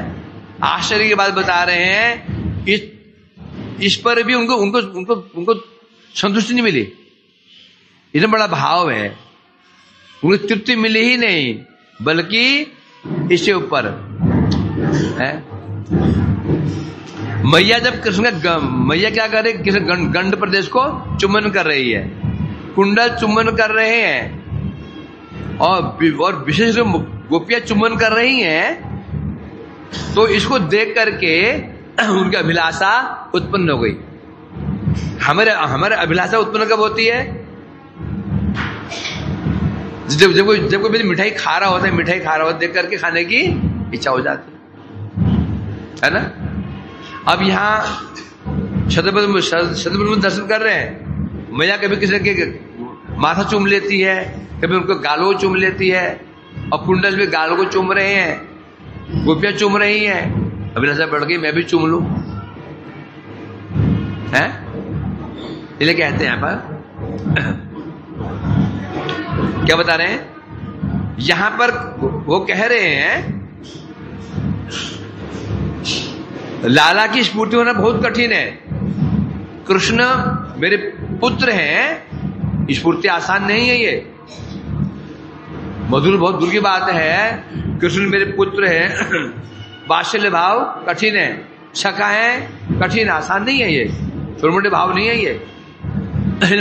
आश्चर्य की बात बता रहे हैं। इस पर भी उनको संतुष्टि नहीं मिली। इतना बड़ा भाव है, उनको तृप्ति मिली ही नहीं, बल्कि इससे ऊपर है। मैया जब कृष्ण का मैया क्या कर रही? कृष्ण गंड प्रदेश को चुम्बन कर रही है, कुंडल चुम्बन कर रहे हैं, और विशेष रूप गोपियां चुम्बन कर रही हैं। तो इसको देख करके उनकी अभिलाषा उत्पन्न हो गई। हमारे अभिलाषा उत्पन्न कब होती है? जब कोई मिठाई खा रहा होता है, देख करके खाने की इच्छा हो जाती है ना। अब यहाँ शतपथ में दर्शन कर रहे हैं, मैया कभी किसी के माथा चूम लेती है, कभी उनको गालों को चूम लेती है, और कुंडल भी गालों को चूम रहे हैं, गोपियां चूम रही हैं। अभिलाषा बढ़ गई, मैं भी चूम लूं, है इसलिए कहते हैं यहाँ पर क्या बता रहे हैं, यहां पर वो कह रहे हैं लाला की स्फूर्ति होना बहुत कठिन है। कृष्ण मेरे पुत्र हैं, स्फूर्ति आसान नहीं है, ये मधुर बहुत दूर की बात है। कृष्ण मेरे पुत्र हैं, वात्सल्य भाव कठिन है, सखा है कठिन, आसान नहीं है, ये छोटे मोटे भाव नहीं है ये।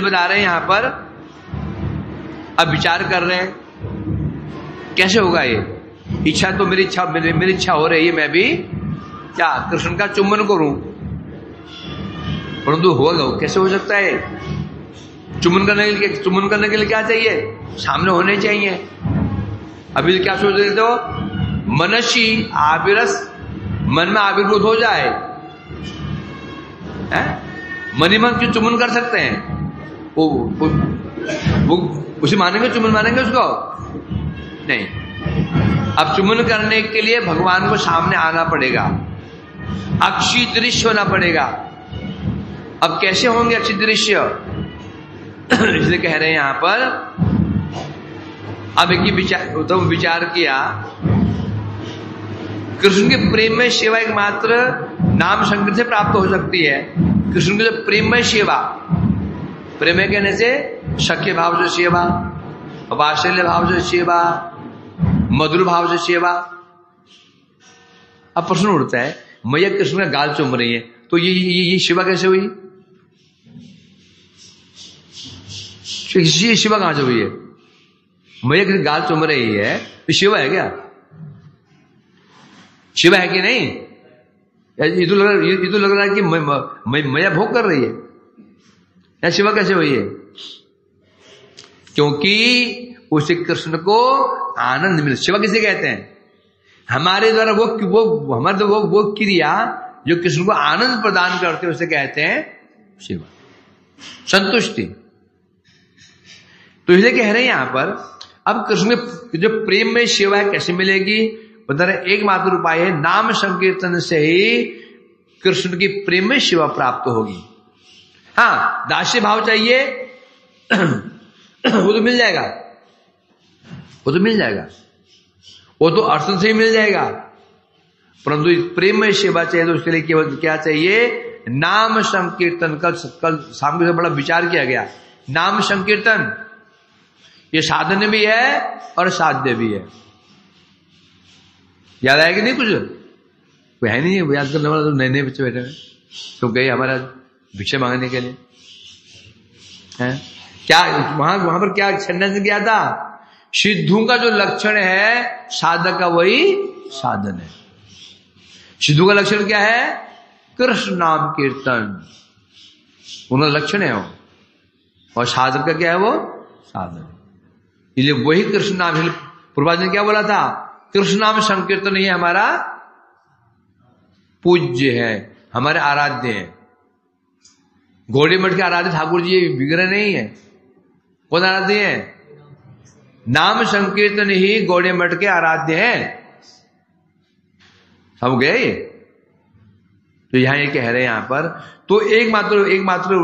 बता रहे हैं यहां पर, अब विचार कर रहे हैं कैसे होगा ये। इच्छा तो मेरी इच्छा हो रही है, मैं भी क्या कृष्ण का चुम्बन करूं, परंतु होगा कैसे हो सकता है। चुम्बन करने के लिए क्या चाहिए, सामने होने चाहिए। अभी क्या सोच रहे थे, मनसी आविरस, मन में आविर्भूत हो जाए, मनी मन क्यों चुम्बन कर सकते हैं, वो उसे मानेंगे, चुम्बन मानेंगे उसको नहीं। अब चुम्बन करने के लिए भगवान को सामने आना पड़ेगा, अक्षी दृश्य होना पड़ेगा। अब कैसे होंगे अक्षी दृश्य, इसलिए कह रहे हैं यहां पर। अब एक विचार किया, कृष्ण के प्रेम में सेवा एकमात्र नाम संकीर्तन से प्राप्त हो सकती है। कृष्ण के प्रेम में सेवा, प्रेम कहने से सख्य भाव से सेवा, वात्सल्य भाव से सेवा, मधुर भाव से सेवा। अब प्रश्न उठता है, मैया कृष्ण का गाल चूम रही है, तो ये सेवा कैसे हुई, ये सेवा कहां से हुई है। मैया कृष्ण गाल चूम रही है, ये सेवा है क्या, सेवा है कि नहीं। ये तो लग रहा है कि मैया भोग कर रही है, या सेवा कैसे हुई है, क्योंकि उसे कृष्ण को आनंद मिले। सेवा किसे कहते हैं, हमारे द्वारा वो क्रिया जो कृष्ण को आनंद प्रदान करते हैं उसे कहते हैं सेवा, संतुष्टि। तो इसलिए कह रहे हैं यहां पर, अब कृष्ण में जो प्रेम में सेवा है कैसे मिलेगी, बता रहे एकमात्र उपाय है नाम संकीर्तन से ही कृष्ण की प्रेम में सेवा प्राप्त होगी। हाँ, दास्य भाव चाहिए वो तो मिल जाएगा, वो तो अर्थ से ही मिल जाएगा, परंतु प्रेम में सेवा चाहिए तो उसके लिए केवल क्या चाहिए, नाम संकीर्तन। कल सामने से बड़ा विचार किया गया, नाम संकीर्तन ये साधन भी है और साध्य भी है। याद आया कि नहीं, कुछ कोई है नहीं याद करने वाला, तो नए बच्चे बैठे हैं, तो गए हमारा भिक्षा मांगने के लिए, है क्या वहां पर क्या सेंटेंस किया था, सिद्धू का जो लक्षण है साधक का वही साधन है। सिद्धू का लक्षण क्या है, कृष्ण नाम कीर्तन, उनका लक्षण है वो, और साधक का क्या है, वो साधन। इसलिए वही कृष्ण नाम, पूर्वाज ने क्या बोला था, कृष्ण नाम संकीर्तन ही हमारा पूज्य है, हमारे आराध्य है। घोड़े मठ के आराध्य ठाकुर जी विग्रह नहीं है, कौन आराध्य है, नाम संकीर्तन ही गौड़े मठ के आराध्य हैं। समझ गए। तो यहां ये कह रहे हैं यहां पर, तो एकमात्र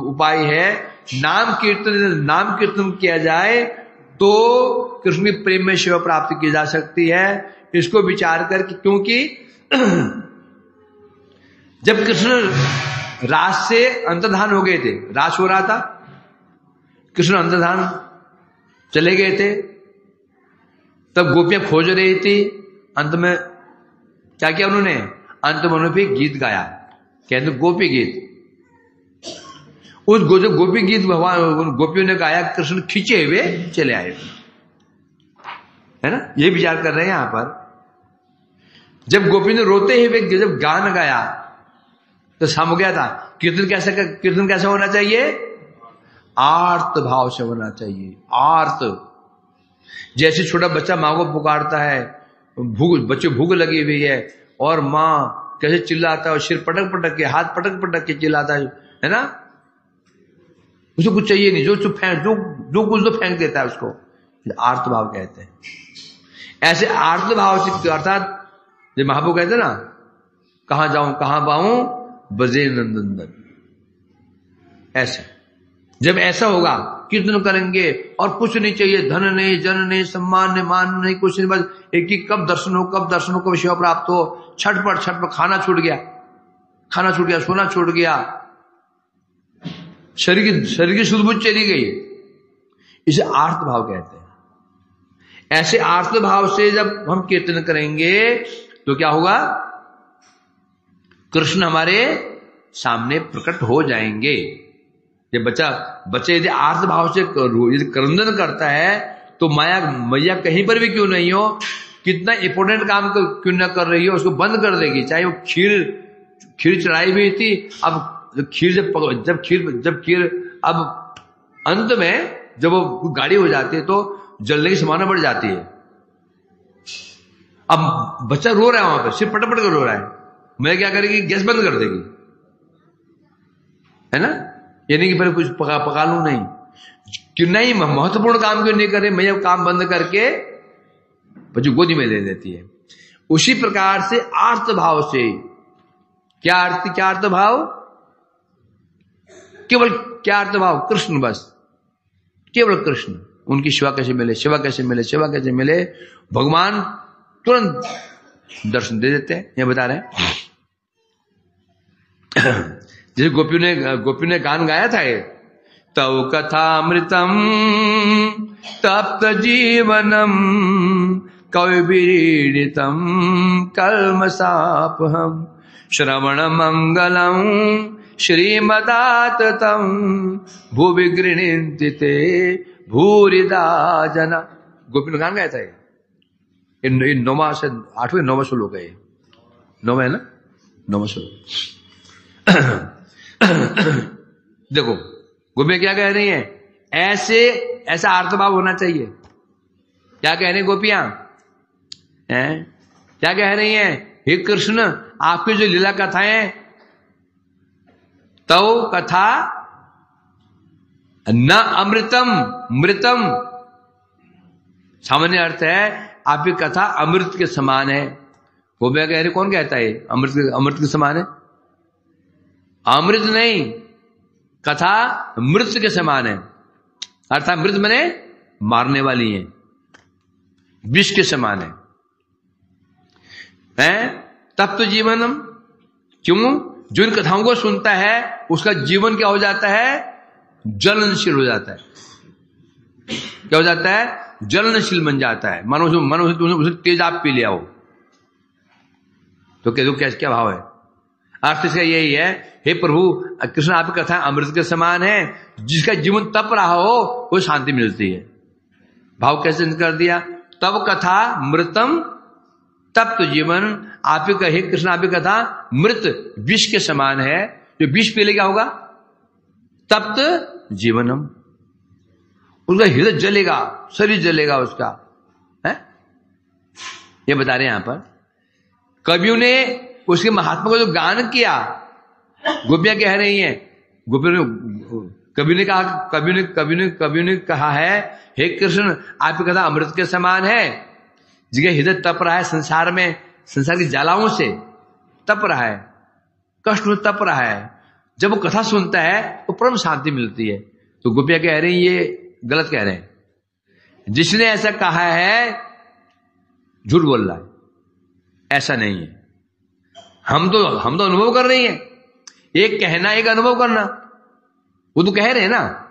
उपाय है नाम कीर्तन किया जाए तो कृष्ण की प्रेम में सेवा प्राप्त की जा सकती है। इसको विचार करके, क्योंकि जब कृष्ण रास से अंतर्धान हो गए थे, रास हो रहा था, कृष्ण अंतर्धान चले गए थे, तब गोपियां खोज रही थी। अंत में क्या किया उन्होंने, अंत में उन्होंने गीत गाया, कहते गोपी गीत। उस गोपी गीत भगवान गोपियों ने गाया, कृष्ण खींचे हुए चले आए, है ना। ये विचार कर रहे हैं यहां पर, जब गोपी ने रोते हुए जब गान गाया तो समझ गया था कीर्तन कैसा होना चाहिए, आर्त भाव से होना चाहिए, आर्त, जैसे छोटा बच्चा माँ को पुकारता है, बच्चे भूख लगी हुई है और माँ कैसे चिल्लाता है और सिर पटक पटक के, हाथ पटक पटक के चिल्लाता है ना, उसको कुछ चाहिए नहीं, जो कुछ तो फेंक देता है उसको, आर्त भाव कहते हैं। ऐसे आर्त भाव से, अर्थात जब महाप्रभु कहते हैं ना, कहां जाऊं कहां पाऊं बजे नंदन, ऐसे जब ऐसा होगा कीर्तन करेंगे और कुछ नहीं चाहिए, धन नहीं, जन नहीं, सम्मान नहीं, मान नहीं, कुछ नहीं, बस एक ही कब दर्शन हो, कब शिव प्राप्त हो, छटपट खाना छूट गया, सोना छूट गया, शरीर की सुध बुझ चली गई, इसे आर्त भाव कहते हैं। ऐसे आर्त भाव से जब हम कीर्तन करेंगे तो क्या होगा, कृष्ण हमारे सामने प्रकट हो जाएंगे। ये बच्चे यदि आर्त भाव से यदि क्रंदन करता है तो मैया कहीं पर भी क्यों नहीं हो, कितना इंपोर्टेंट काम क्यों न कर रही हो, उसको बंद कर देगी। चाहे वो खीर चढ़ाई हुई थी, अब खीर अब अंत में जब वो गाढ़ी हो जाती है तो जलने की संभावना बढ़ जाती है। अब बच्चा रो रहा है, वहां पर सिर्फ पटपट कर रो रहा है, मैं क्या करेगी, गैस बंद कर देगी, है ना, ये नहीं कि पहले कुछ पका लूं, नहीं, क्यों नहीं, महत्वपूर्ण काम क्यों नहीं करे, मैं काम बंद करके बच्चों गोदी में ले लेती है। उसी प्रकार से आर्त भाव से, क्या अर्थ भाव, केवल क्या अर्थ भाव, कृष्ण, बस केवल कृष्ण, उनकी सेवा कैसे मिले, भगवान तुरंत दर्शन दे देते हैं। यह बता रहे हैं जैसे गोपियों ने गान गाया था, ये तव कथामृतम तप्त जीवनम कविरीडितम कल्मषापहम श्रवण मंगलम श्रीमदाततम भुवि गृह्णन्ति ते भूरिदा जना। गोपियों ने गान गाया था ये 9वां से 8वें 9वां श्लोक है, 9वां है ना, 9वां श्लोक। देखो गोपियां क्या कह रही हैं, ऐसा अर्थभाव होना चाहिए। क्या कह रही हैं गोपियां, क्या कह रही हैं, हे कृष्ण आपकी जो लीला कथाएं, तो कथा न अमृतम मृतम, सामान्य अर्थ है आपकी कथा अमृत के समान है। गोपियां कह रही, कौन कहता है अमृत के समान है, अमृत नहीं, कथा मृत के समान है, अर्थात मृत मने मारने वाली है, विष के समान है। तब तो जीवनम, क्यों, जो इन कथाओं को सुनता है उसका जीवन क्या हो जाता है, ज्वलनशील हो जाता है। क्या हो जाता है, ज्वलनशील बन जाता है, मानो उसे तेज आप पी लिया हो। तो क्या भाव है, अर्थ इसका यही है, हे प्रभु कृष्ण आपकी कथा अमृत के समान है, जिसका जीवन तप रहा हो वो शांति मिलती है। भाव कैसे कर दिया, तब कथा मृतम तप्त जीवन, आपकी कहे कृष्ण आपकी कथा मृत विष के समान है, जो विष पी ले क्या होगा, तप्त जीवनम, उसका हृदय जलेगा, शरीर जलेगा उसका, है ये बता रहे हैं यहां पर। कवियों ने उसके महात्मा को जो गान किया, गोपियां कह रही हैं, कवियों ने कहा है, हे कृष्ण आपकी कथा अमृत के समान है, जिसका हृदय तप रहा है संसार में, संसार की ज्वालाओं से तप रहा है, कष्ट में तप रहा है, जब वो कथा सुनता है तो परम शांति मिलती है। तो गोपियां कह रही हैं ये गलत कह रहे हैं, जिसने ऐसा कहा है झूठ बोल रहा है, ऐसा नहीं है। हम तो अनुभव कर रही हैं, एक कहना एक अनुभव करना, वो तो कह रहे हैं ना,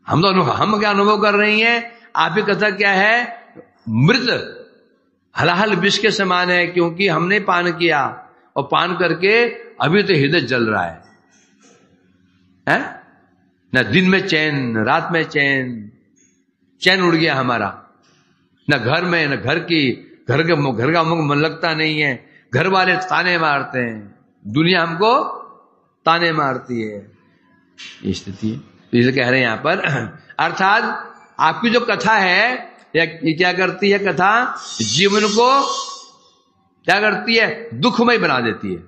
हम क्या अनुभव कर रही हैं, आपकी कथा क्या है, मृत हलाहल विष के समान है, क्योंकि हमने पान किया और पान करके अभी तो हृदय जल रहा है, न दिन में चैन, न रात में चैन उड़ गया हमारा, न घर में, न घर का मन लगता नहीं है, घर वाले ताने मारते हैं, दुनिया हमको ताने मारती है, ये स्थिति है। तो इसे कह रहे हैं यहां पर, अर्थात आपकी जो कथा है ये क्या करती है कथा? जीवन को क्या करती है? दुखमय बना देती है?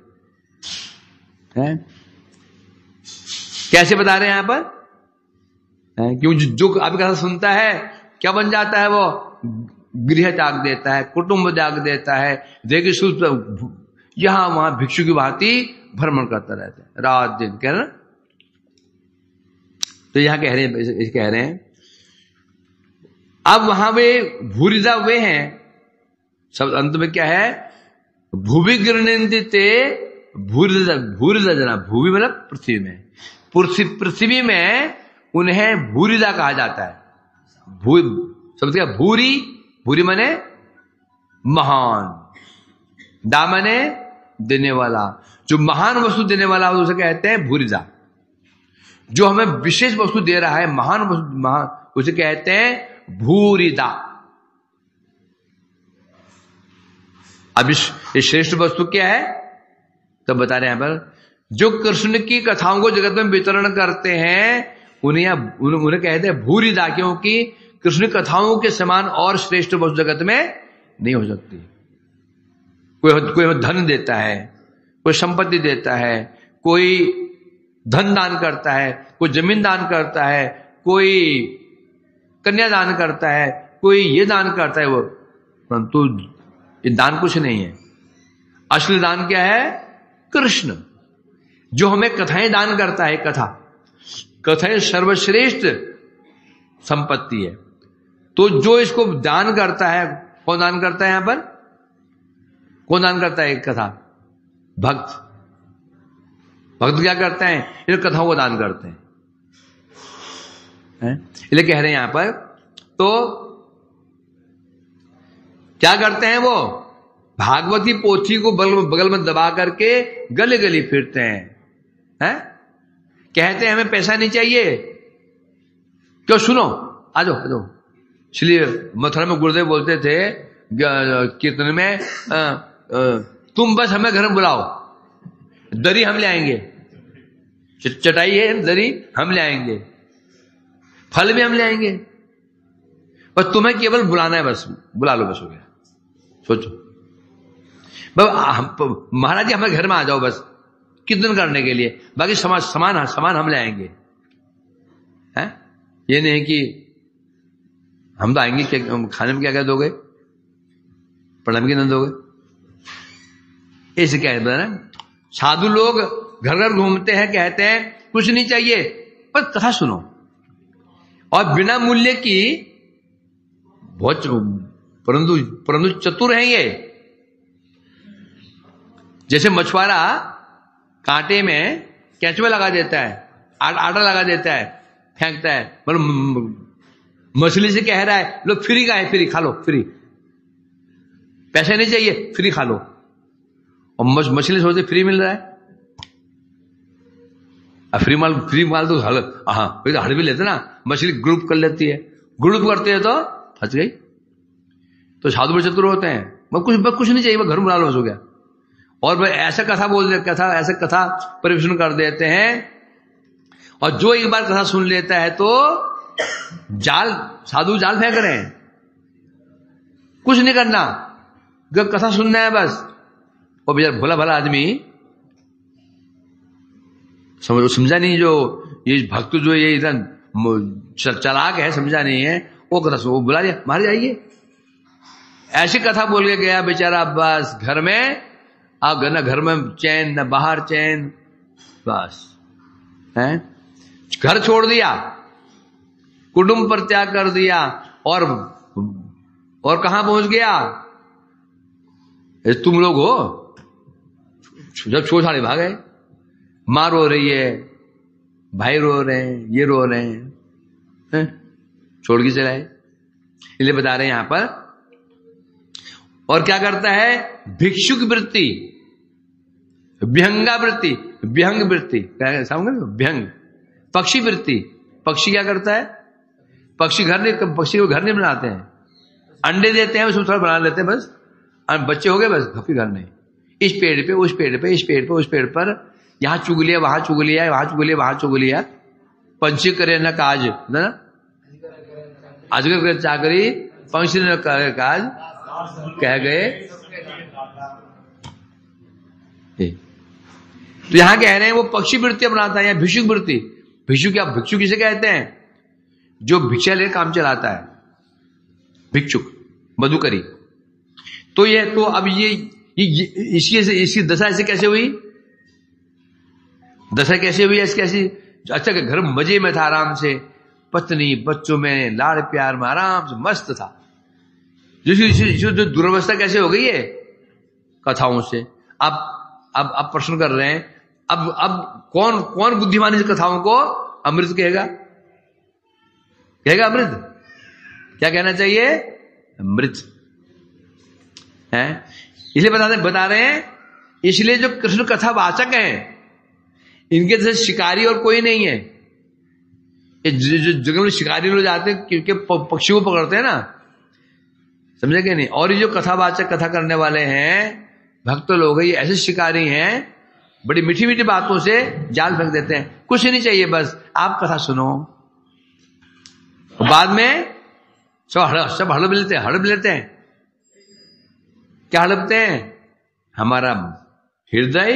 कैसे बता रहे हैं यहां पर? क्यों जो अभी कथा सुनता है क्या बन जाता है? वो गृह त्याग देता है, कुटुंब त्याग देता है, देखिए यहां वहां भिक्षु की भांति भ्रमण करता रहता है रात दिन, कह रहे ना? तो यहां कह रहे हैं अब वहां वे भूरिदा वे हैं, शब्द अंत में क्या है? भूवि गिरनिंदिते भूरिदा जना, भूवि मतलब पृथ्वी में, पृथ्वी में उन्हें भूरिदा कहा जाता है। शब्द क्या? भूरी, भूरी माने महान, दा माने देने वाला, जो महान वस्तु देने वाला उसे कहते हैं भूरिदा। जो हमें विशेष वस्तु दे रहा है, महान वस्तु, महान, उसे कहते हैं भूरिदा। अब ये श्रेष्ठ वस्तु क्या है? तो बता रहे हैं पर जो कृष्ण की कथाओं को जगत में वितरण करते हैं उन्हें कहते हैं भूरिदा, क्योंकि कृष्ण कथाओं के समान और श्रेष्ठ वस्तु जगत में नहीं हो सकती। कोई धन देता है, कोई संपत्ति देता है, कोई धन दान करता है, कोई जमीन दान करता है, कोई कन्या दान करता है, कोई ये दान करता है वो, परंतु ये दान कुछ नहीं है। असली दान क्या है? कृष्ण। जो हमें कथाएं दान करता है, कथाएं सर्वश्रेष्ठ संपत्ति है। तो जो इसको दान करता है, कौन दान करता है? यहां पर कौन दान करता है? कथा भक्त। भक्त क्या करते हैं? इन कथाओं को दान करते हैं। इसलिए कह रहे हैं यहां पर, तो क्या करते हैं? वो भागवती पोथी को बगल में दबा करके गली गली फिरते हैं, कहते हैं हमें पैसा नहीं चाहिए, क्यों? सुनो, आ जाओ। इसलिए मथुरा में गुरुदेव बोलते थे कीर्तन में, तुम बस हमें घर में बुलाओ, दरी हम ले आएंगे, चटाई है दरी हम ले आएंगे, फल भी हम ले आएंगे, बस तुम्हें केवल बुलाना है, बस बुला लो, बस हो गया। सोचो महाराज जी हमारे घर में आ जाओ बस कीर्तन करने के लिए, बाकी सामान हम ले आएंगे। ये नहीं कि हम तो आएंगे, खाने में क्या क्या दोगे, प्रणाम की न दोगे, ऐसे क्या है ना? साधु लोग घर घर घूमते हैं, कहते हैं कुछ नहीं चाहिए, पर कथा सुनो, और बिना मूल्य की बहुत, परंतु चतुर हैं ये। जैसे मछुआरा कांटे में केंचुआ लगा देता है, आटा लगा देता है, फेंकता है, मतलब मछली से कह रहा है लो फ्री का है, फ्री खा लो, फ्री, पैसे नहीं चाहिए, फ्री खा लो। और मछली सोचते फ्री मिल रहा है, फ्री माल तो हड़ भी लेते ना, मछली ग्रुप कर लेती है, ग्रुप करते हैं तो फंस गई। तो साधु बड़े चतुर होते हैं, कुछ नहीं चाहिए, वो घर बुला लो, हो गया। और वह ऐसा कथा ऐसा कथा परिवेशन कर देते हैं, और जो एक बार कथा सुन लेता है तो साधु जाल फेंक रहे हैं, कुछ नहीं करना, कथा सुनना है बस। और बेचारा भोला भला आदमी समझा नहीं, जो ये भक्त जो ये इतना चालाक है, समझा नहीं है, वो कथा वो बुला लिया, मार जाइए, ऐसी कथा बोल के गया बेचारा, बस घर में न घर में चैन, न बाहर चैन, बस है, घर छोड़ दिया, कुटुंब पर त्याग कर दिया, और कहां पहुंच गया? तुम लोग हो, जब छोड़ भाग गए, माँ रो रही है, भाई रो रहे हैं, ये रो रहे हैं, छोड़ के चलाए। इसलिए बता रहे हैं यहां पर। और क्या करता है? भिक्षुक वृत्ति, विहंगा वृत्ति, विहंग वृत्ति, विहंग, पक्षी वृत्ति। पक्षी क्या करता है? पक्षी को घर नहीं बनाते हैं, अंडे देते हैं, उसमें थोड़ा बना लेते हैं, बस बच्चे हो गए, बस फिर घर नहीं। इस पेड़ पे, उस पेड़ पे, इस पेड़ पे, उस पेड़ पर, यहां चुग लिया, वहां चुग लिया, वहां चुग लिया, वहां चुग लिया। पंछी करे न काज, ना अजगर करे चाकरी, पंक्ति न काज कह गए। तो यहां कह रहे हैं वो पक्षी वृत्ति अपनाता है या भिक्षुक वृत्ति। भिक्षुक किसे कहते हैं? जो भिक्षा लेकर काम चलाता है, भिक्षुक मधुकरी। तो ये तो अब ये इसकी दशा ऐसे कैसे हुई? दशा कैसे हुई ऐसी कैसी? अच्छा कि घर मजे में था, आराम से पत्नी बच्चों में लाड़ प्यार में आराम से मस्त था। जो दुर्वस्था कैसे हो गई है कथाओं से। अब प्रश्न कर रहे हैं, अब कौन बुद्धिमान इस कथाओं को अमृत कहेगा? अमृत। क्या कहना चाहिए? अमृत है। इसलिए बता रहे हैं, इसलिए जो कृष्ण कथा वाचक हैं इनके जैसे शिकारी और कोई नहीं है। जो जगह में शिकारी लोग जाते हैं क्योंकि पक्षी को पकड़ते हैं ना, समझे कि नहीं? और ये जो कथावाचक कथा करने वाले हैं भक्त लोग, ये ऐसे शिकारी हैं, बड़ी मीठी मीठी बातों से जाल फेंक देते हैं। कुछ नहीं चाहिए, बस आप कथा सुनो, बाद में सब हड़प लेते हैं। क्या हड़पते हैं? हमारा हृदय,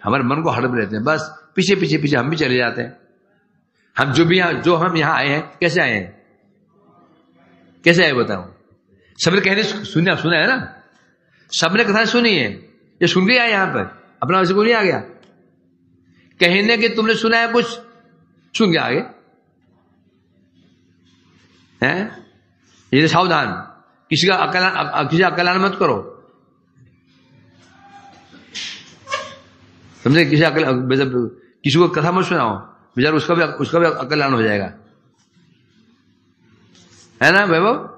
हमारे मन को हड़प लेते हैं। बस पीछे हम भी चले जाते हैं। हम हम यहाँ आए हैं, कैसे आए हैं? कैसे आए बताओ? सबने कहने सुना है ना, सबने कथा सुनी है, ये सुन के आए यहां पर, अपना वैसे कोई नहीं आ गया। कहने कि तुमने सुना है कुछ, सुन के आगे हैं। ये सावधान, किसी का अकलान मत करो, समझे? किसी को कथा मत सुनाओ, बेचारा उसका भी अकलान हो जाएगा, है ना वैभव?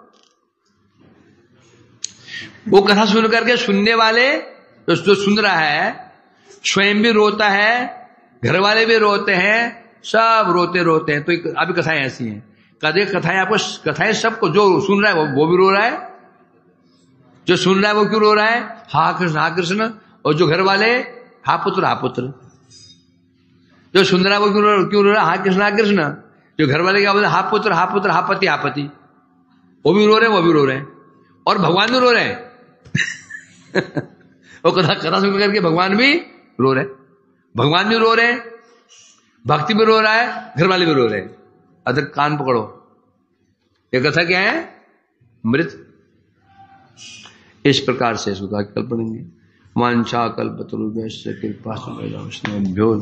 वो कथा सुन करके सुनने वाले जो सुन रहा है स्वयं भी रोता है, घर वाले भी रोते हैं, सब रोते हैं। तो अभी कथाएं ऐसी हैं, कथाएं आपको कथाएं सबको, जो सुन रहा है वो भी रो रहा है, जो सुन रहा है वो क्यों रो रहा है? हा कृष्ण। और जो घर वाले हा पुत्र। जो सुन रहा है वो क्यों रो रहा है? हा कृष्ण। जो घर वाले क्या बोलते? हा पुत्र हा पति। वो भी रो रहे हैं और भगवान भी रो रहे हैं। वो कथा सुन करके भगवान भी रो रहे हैं, भक्ति भी रो रहा है, घर वाले भी रो रहे हैं। अगर कान पकड़ो, ये कथा क्या है? मृत। इस प्रकार से इसको कल्पनेंगे। वांछा कल्पतरुभ्यश्च कृपा सिंधुभ्यो